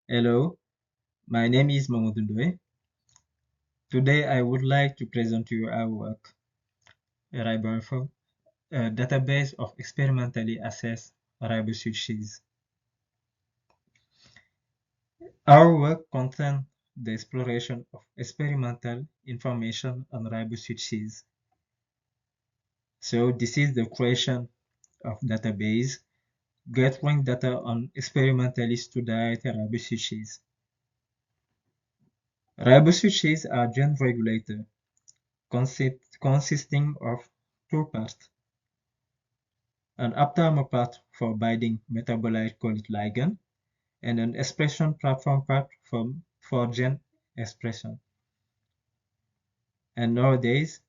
Hello, my name is Mamadou Ndoye. Today I would like to present to you our work, RiboInfo, a database of experimentally assessed riboswitches. Our work contains the exploration of experimental information on riboswitches. So this is the creation of database, gathering data on experimentally studied riboswitches. Riboswitches are gene regulators consisting of two parts: an aptamer part for binding metabolite called ligand, and an expression platform part for gene expression. And nowadays,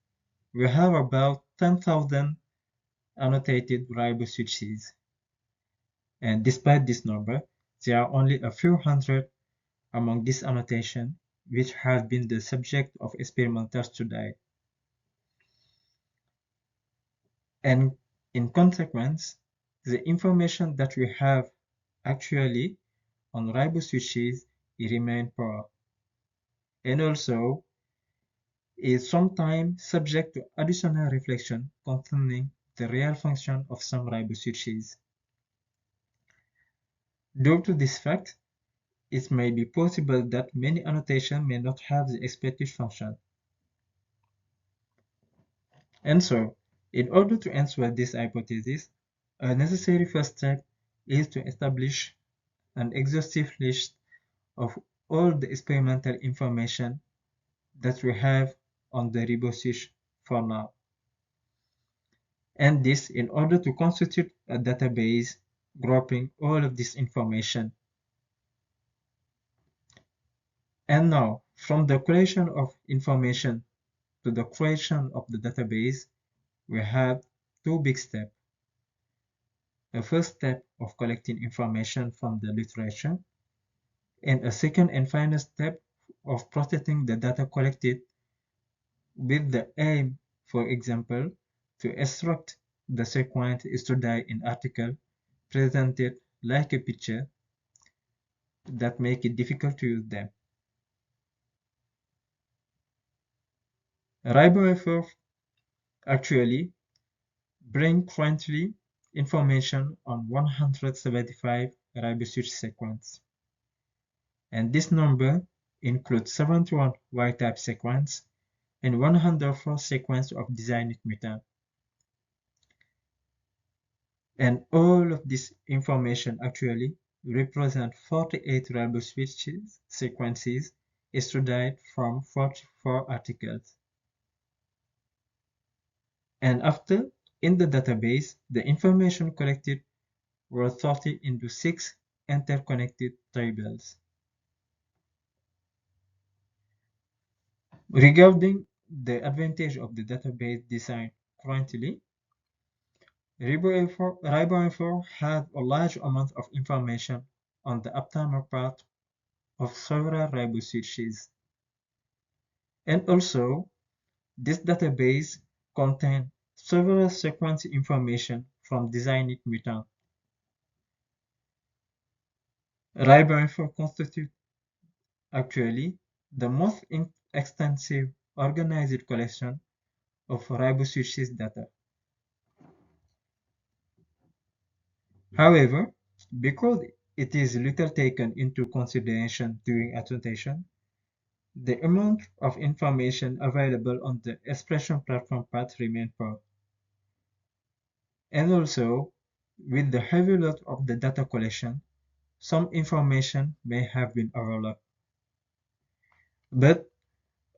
we have about 10,000 annotated riboswitches. And despite this number, there are only a few hundred among this annotation which have been the subject of experimental study. And in consequence, the information that we have actually on riboswitches remain poor, and also is sometimes subject to additional reflection concerning the real function of some riboswitches. Due to this fact, it may be possible that many annotations may not have the expected function. And so, in order to answer this hypothesis, a necessary first step is to establish an exhaustive list of all the experimental information that we have on the riboswitch for now. And this in order to constitute a database grouping all of this information. And now, from the creation of information to the creation of the database, we have two big steps. A first step of collecting information from the literature, and a second and final step of processing the data collected with the aim, for example, to extract the sequence studied in article presented like a picture that make it difficult to use them. RiboInfo actually bring currently information on 175 riboswitch sequence, and this number includes 71 wild-type sequence and 104 sequence of designed mutant. And all of this information actually represent 48 riboswitch sequences studied from 44 articles. And after, in the database, the information collected was sorted into 6 interconnected tables. Regarding the advantage of the database design currently, RiboInfo has a large amount of information on the aptamer part of several riboswitches. And also, this database contains several sequence information from designed mutants. RiboInfo constitutes actually the most extensive organized collection of riboswitches data. However, because it is little taken into consideration during annotation, the amount of information available on the expression platform part remains poor. And also, with the heavy load of the data collection, some information may have been overlooked. But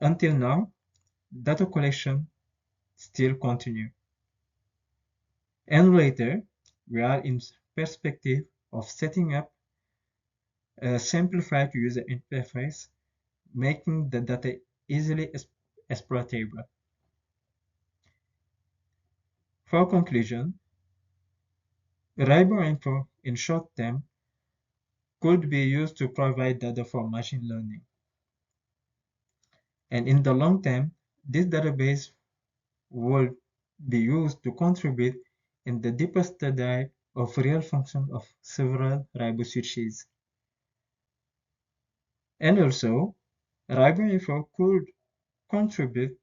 until now, data collection still continues. And later, we are in perspective of setting up a simplified user interface, making the data easily exploitable. For conclusion, RiboInfo in short term could be used to provide data for machine learning. And in the long term, this database will be used to contribute in the deeper study of real function of several riboswitches. And also, RiboInfo could contribute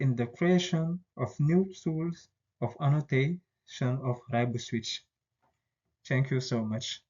in the creation of new tools of annotation of riboswitch. Thank you so much.